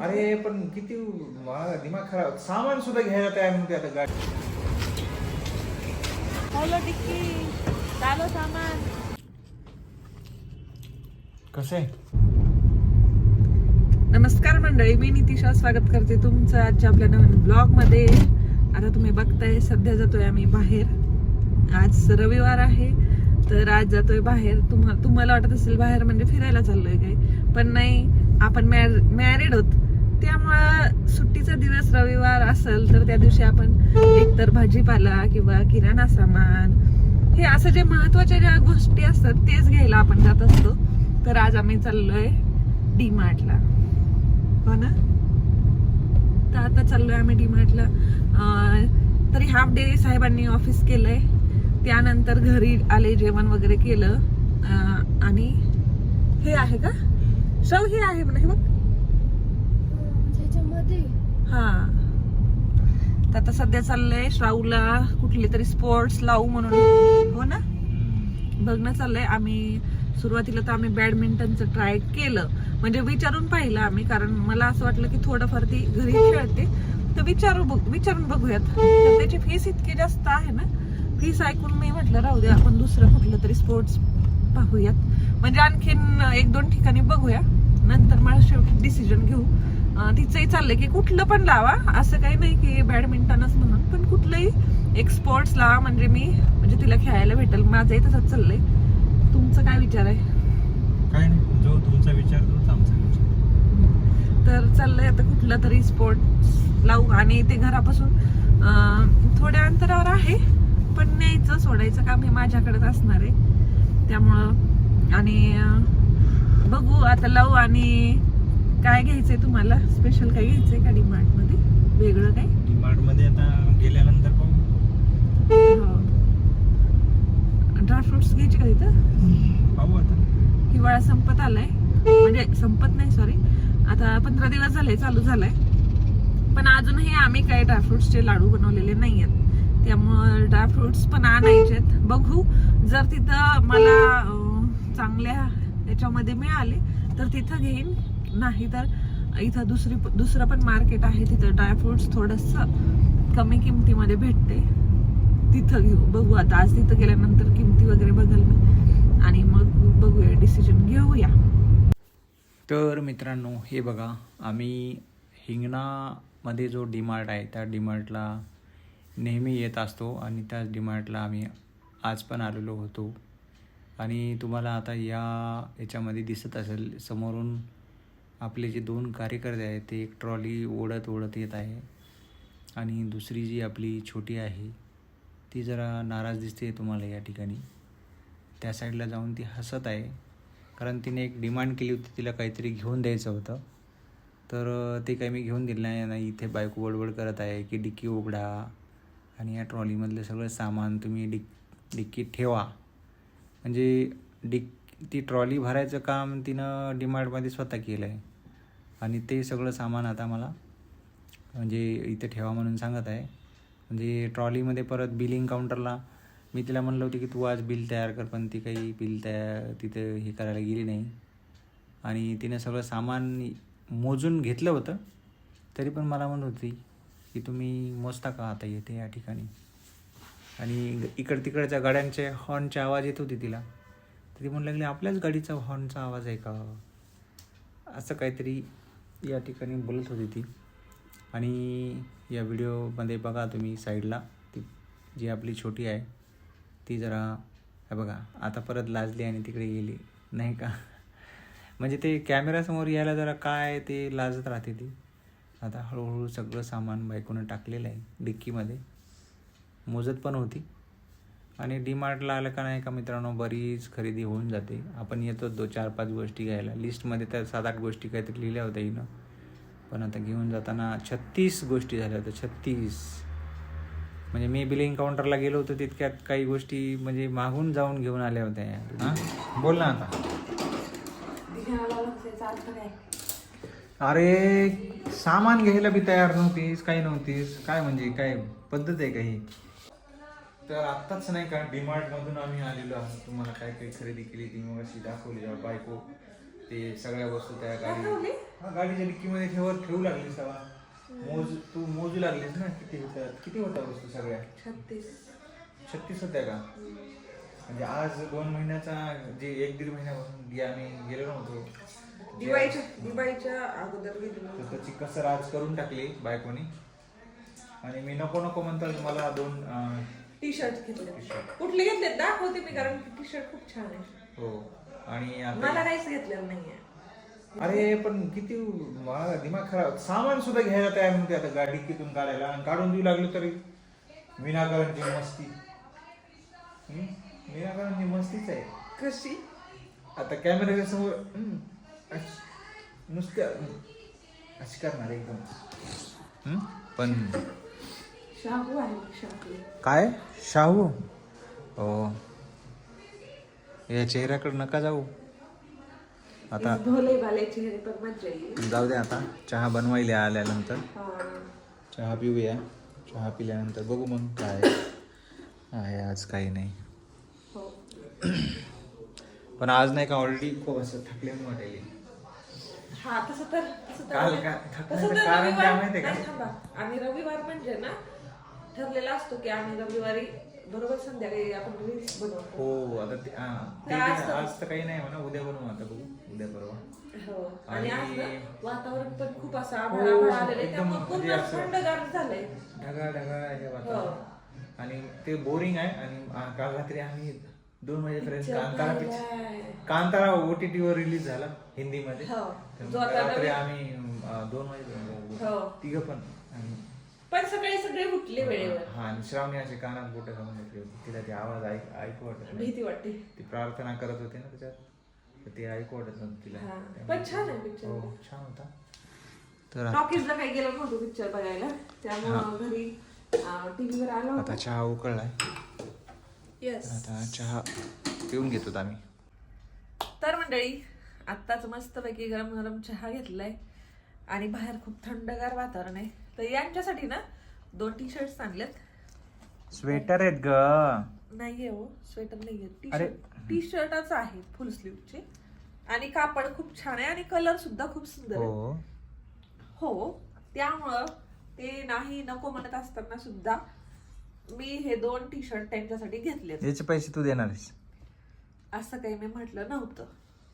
अरे पण किती दिमाग खराब, सामान सुद्धा घ्यायला तयार नव्हते आता गाडी. डिक्की चालो सामान. कसं आहे? नमस्कार मंडळी, मी नितिशा स्वागत करते तुमचं आजच्या आपल्या नवीन ब्लॉग मध्ये. आता तुम्ही बघताय सध्या जातोय आम्ही बाहेर. आज रविवार आहे तर आज जातोय बाहेर. तुम्हाला वाटत असेल बाहेर म्हणजे फिरायला चाललोय काय, पण नाही, आपण मॅरिड आहोत. त्यामुळं सुट्टीचा दिवस रविवार असेल तर त्या दिवशी आपण एकतर भाजीपाला किंवा किराणा सामान, हे असं जे महत्वाच्या ज्या गोष्टी असतात तेच घ्यायला आपण जात असतो. तर आज आम्ही चाललोय डी मार्टला, हो ना. तर आता चाललोय आम्ही डी मार्टला. तरी हाफ डे साहेबांनी ऑफिस केलंय, त्यानंतर घरी आले, जेवण वगैरे केलं. आणि हे आहे का श्रव, हे आहे म्हणा, हे बघ. हा, तर आता सध्या चाललंय श्राऊला कुठली तरी स्पोर्ट्स लावू म्हणून, हो ना, बघणं चाललंय. आम्ही सुरुवातीला तर आम्ही बॅडमिंटनचं ट्राय केलं, म्हणजे विचारून पाहिलं आम्ही, कारण मला असं वाटलं की थोडंफार ती घरी खेळते तर विचारून बघूयात. तर त्याची फीस इतकी जास्त आहे ना, फीस ऐकून मी म्हटलं राहू दे, आपण दुसरं कुठलं तरी स्पोर्ट्स पाहूयात, म्हणजे आणखीन 1-2 ठिकाणी बघूया, नंतर मला शेवटी डिसिजन घेऊ. तिचंही चाललंय की कुठलं पण लावा, असं काही नाही की बॅडमिंटनच म्हणून, पण कुठलंही एक स्पोर्ट्स लावा, म्हणजे तिला खेळायला भेटेल. माझंही तसंच चाललंय. तुमचं काय विचार आहे? काय नाही, जो तुमचा विचार तोच आमचा विचार. तर चाललंय आता कुठलं तरी स्पोर्ट्स लावू, आणि ते घरापासून थोड्या अंतरावर आहे, पण न्यायचं सोडायचं काम हे माझ्याकडेच असणार आहे. त्यामुळं आणि बघू आता लावू. आणि काय घ्यायचंय तुम्हाला? स्पेशल काय घ्यायचंय का डी मार्ट मध्ये वेगळं काय? डी मार्ट मध्ये आता गेल्यानंतर पाहू. ड्रायफ्रुट्स घ्यायचे का तिथं? पाहू आता. हिवाळा संपत आलाय, म्हणजे संपत नाही, सॉरी, आता 15 दिवस झाले चालू झालाय, पण अजूनही आम्ही काही ड्रायफ्रुट्सचे लाडू बनवलेले नाही आहेत. त्यामुळं ड्रायफ्रुट्स पण आणायचेत. बघू, जर तिथं मला चांगल्या याच्यामध्ये मिळाले तर तिथं घेईन, नाही तर इथं दुसरं पण मार्केट आहे, तिथं ड्रायफ्रुट्स थोडस कमी किमतीमध्ये भेटते, तिथं घेऊ. बघू आता, आज तिथं गेल्यानंतर किमती वगैरे बघाल मी, आणि मग बघूया, डिसिजन घेऊया. तर मित्रांनो, हे बघा, आम्ही हिंगणामध्ये जो डी मार्ट आहे त्या डी मार्टला नेहमी येत असतो, आणि त्याच डी मार्टला आम्ही आज पण आलेलो होतो. आणि तुम्हाला आता याच्यामध्ये दिसत असेल, समोरून आपले जे 2 कार्यकर्ते आहेत ते एक ट्रॉली ओढत येत आहे, आणि दुसरी जी आपली छोटी आहे ती जरा नाराज दिसते तुम्हाला या ठिकाणी. त्या साईडला जाऊन ती हसत आहे, कारण तिने एक डिमांड केली होती, तिला काहीतरी घेऊन द्यायचं होतं. तर ते काही मी घेऊन दिलं नाही. इथे बायको बडबड करत आहे की डिक्की उघडा आणि या ट्रॉलीमधलं सगळं सामान तुम्ही डिक्कीत ठेवा. म्हणजे ती ट्रॉली भरायचं काम तिनं डीमार्टमध्ये स्वतः केलं आहे, आणि ते सगळं सामान आता मला म्हणजे इथे ठेवा म्हणून सांगत आहे. म्हणजे ट्रॉलीमध्ये परत बिलिंग काउंटरला मी तिला म्हणलं होतं की तू आज बिल तयार कर, पण ती काही बिल तिथं हे करायला गेली नाही, आणि तिनं सगळं सामान मोजून घेतलं होतं, तरी पण मला म्हणत होती की तुम्ही मोजता का आता येते या ठिकाणी. आणि तिकडच्या गाड्यांचे हॉर्नचे आवाज येत होते तिला, तर ती म्हणू लागली आपल्याच गाडीचा हॉर्नचा आवाज आहे का, असं काहीतरी या ठिकाणी बोलत होती ती. आणि या व्हिडिओमध्ये बघा तुम्ही साईडला ती जी आपली छोटी आहे ती जरा, हे बघा, आता परत लाजली आणि तिकडे गेली नाही का. म्हणजे ते कॅमेरासमोर यायला जरा काय ते लाजत राहते ती. आता हळूहळू सगळं सामान बायकोनं टाकलेलं आहे डिक्कीमध्ये, मोजत पण होती. आणि डी मार्टला आलं का नाही का मित्रांनो, बरीच खरेदी होऊन जाते. आपण येतो 4-5 गोष्टी घ्यायला, लिस्टमध्ये त्या 7-8 गोष्टी काहीतरी लिहिल्या होत्या हिनं, पण आता घेऊन जाताना 36 गोष्टी झाल्या होत्या. 36 म्हणजे मी बिलिंग काउंटरला गेलो होतो तितक्यात काही गोष्टी म्हणजे मागून जाऊन घेऊन आल्या होत्या. हां, बोल ना आता. अरे सामान घ्यायला बी तयार नव्हतीस, काही नव्हतीस, काय म्हणजे काय पद्धत आहे काही. तर आत्ताच नाही का डीमार्टमधून आम्ही आलेलो आहोत. तुम्हाला काय काय खरेदी केली ती मग अशी दाखवली. बायको ते सगळ्या वस्तू त्या दाखवली? गाडीच्या डिक्कीमध्ये ठेवू लागलीस तेव्हा तू मोजू लागलीस ना किती होत्या वस्तू सगळ्या 36 होत्या का? म्हणजे आज 2 महिन्याचा जे 1-1.5 महिन्यापासून आम्ही गेलो नव्हतो दिवाळीच्या अगोदर गेलो तर त्याची कसर आज करून टाकली बायकोनी आणि मी नको म्हणतात मला 2 टी शर्ट घेतले. कुठले घेतले दाखवते मी कारण टी शर्ट खूप छान आहे. हो आणि मला काहीच घेतलेलं नाहीये. अरे पण किती मला दिमाग खराब सामान सुद्धा घ्यायला तयार नव्हते आता गाडी कितून काढायला आणि काढून देऊ लागलो तरी विनाकारणची मस्ती विनाकारणची मस्तीच आहे. कशी आता कॅमेऱ्याच्या समोर नुसत्या अशी करणार एकदम पण शाहू आहे काय शाहू हो या चेहऱ्याकडे नका जाऊ आता भोले भाले चेहरे पर मत जाईल. जाऊ दे आता चहा बनवायला आल्यानंतर चहा पिऊया चहा पिल्यानंतर बघू मग काय आहे आज काही नाही पण आज नाही का ऑलरेडी खूप असं थकले वाटायले. हा तसं तर कारण काय माहितीये का आम्ही रविवार म्हणजे ना ठरलेला असतो की आम्ही रविवारी बरोबर संध्याकाळी आपण रील्स बनवतो. हो आता आज तर काही नाही म्हणा उद्या बनवू आता बघू उद्या परवा. हो आणि आज ना वातावरण पण खूप असं हो, आभाळ आलेलं आहे एकदम त्यामुळे पूर्ण म्हणजे असं थंडगार झालंय. ढगाळ आहे वातावरण आणि ते बोरिंग आहे आणि काल रात्री आम्ही 2 वाजेपर्यंत कांतारा OTT वर रिलीज झाला हिंदीमध्ये रात्री आम्ही 2 वाजेपर्यंत तिघं पण सगळे उठले वेळेवर. हा आणि श्रावणी असे कानात बोटे घालून घेतली होती तिला ते आवाज ऐकू वाटत नाही. भीती वाटते. ती प्रार्थना करत होती ना त्याच्यात तर ते ऐकू वाटत नव्हतं तिला. पण छान आहे पिक्चर. हो छान होता. तर टॉकीजला काही गेलो नव्हतो पिक्चर बघायला त्यामुळे घरी टीव्हीवर आलो आता चहा उकळलाय. येस आता चहा पिऊन घेतो आम्ही. तर मंडळी आत्ताच मस्तपैकी गरम गरम चहा घेतलाय आणि बाहेर खूप थंडगार वातावरण आहे तर यांच्यासाठी ना 2 टी शर्ट आणलेत. स्वेटर आहेत ग नाहीये हो स्वेटर नाहीये टी शर्टच आहे फुल स्लीवचे आणि कापड खूप छान आहे आणि कलर सुद्धा खूप सुंदर आहे. हो त्यामुळं ते नाही नको म्हणत असताना सुद्धा मी हे 2 टी शर्ट त्यांच्यासाठी घेतले. याचे पैसे तू देणार आहेस असं काही मी म्हटलं नव्हतं.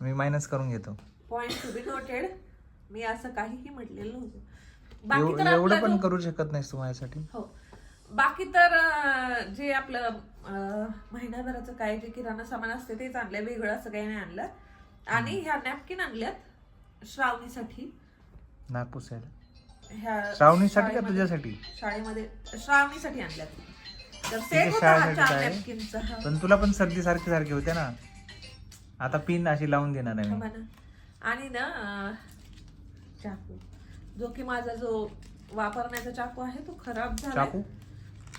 मी मायनस करून घेतो. Point to be noted. मी असं काहीही म्हटलेलं नव्हतं. बाकी तर एवढं पण करू शकत नाहीस तू माझ्यासाठी. हो बाकी तर जे आपलं महिन्याभराचं काय जे किराणा सामान असते तेच आणलंय वेगळं असं काही नाही आणलं. आणि ह्या नॅपकिन आणल्यात श्रावणीसाठी. ह्या श्रावणीसाठी का तुझ्यासाठी? शाळेमध्ये श्रावणीसाठी आणल्यात. तर सेट होता नॅपकिनचा. पण तुला पण सर्दी सारखी होते ना आता पिन अशी लावून देणार आहे. आणि ना चाकू जो की माझा जो वापरण्याचा चाकू आहे तो खराब झाला.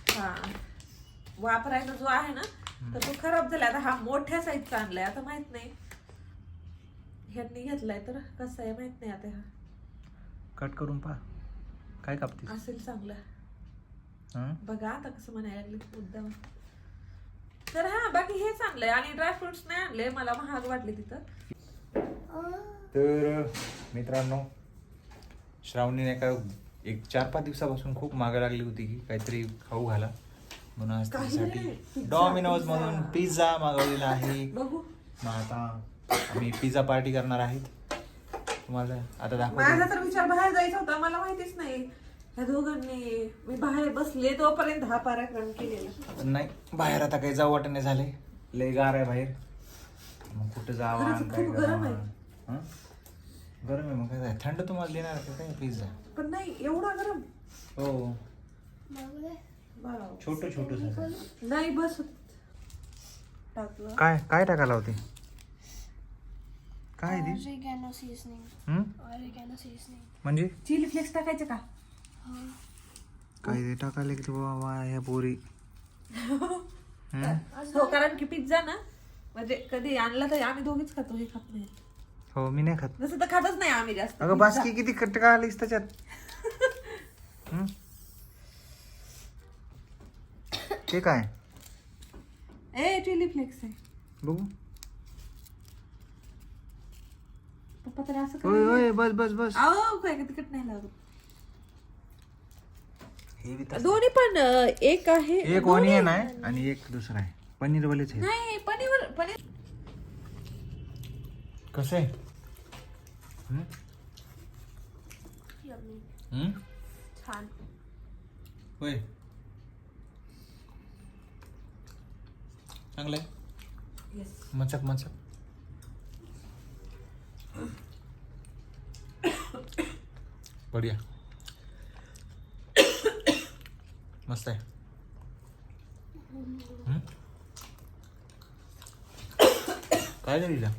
हा वापरायचा जो आहे ना तर तो खराब झाला. आता हा मोठ्या साईजचा आणलाय. आता माहित नाही ह्यांनी घेतलाय तर कसं आहे माहित नाही. आता हा कट करून पहा काय कापते असेल चांगलं. बघा आता कसं म्हणायला लागले मुद्दाम. तर हा बाकी हेच आणलंय आणि ड्रायफ्रुट्स नाही आणले मला महाग वाटले तिथं. तर मित्रांनो श्रावणीने का 4-5 दिवसापासून खूप मागे लागली होती की काहीतरी खाऊ घाला म्हणून आज त्यासाठी डॉमिनोज मधून पिझ्झा मागवलेला आहे. बघू मग आता आम्ही पिझ्झा पार्टी करणार आहेत. तुम्हाला आता दाखवतो. माझा तर विचार बाहेर जायचा होता मला माहितीच नाही ह्या दोघांनी मी बाहेर बसले तोपर्यंत हा पराक्रम केलेला. नाही बाहेर आता काही जाऊ वाटणे झाले लय गार आहे बाहेर मग कुठं जावा खूप गरम आहे. गरम आहे मग काय थंड तुम्हाला देणार आहे काय पिझ्झा. पण नाही एवढा गरम. हो छोट नाही बस टाकलं. काय काय टाकायला होते काय म्हणजे चिली फ्लेक्स टाकायचे का काय ते टाकायला की बाबा ह्या पोरी. हो कारण की पिझ्झा ना म्हणजे कधी आणला तर आम्ही दोघीच खातो हे खात नाही. हो मी नाही खात. जसं तर खातच नाही आम्ही जास्त. अगं बासकी किती कटका आलीस त्याच्यात. ते काय ए चिली फ्लेक्स आहे बघू पप्पा तर असं होय होय बस बस बस. अहो काय तिकट नाही लागत. हे बी तसं. दोन्ही पण एक आहे. एक ऑनियन आहे आणि एक दुसरा आहे. पनीरवालेच आहे. नाही पनीर कसं आहे? छान. होय चांगलं आहे. येस. मचक मचक. बढिया मस्त आहे. काय नाही दिलं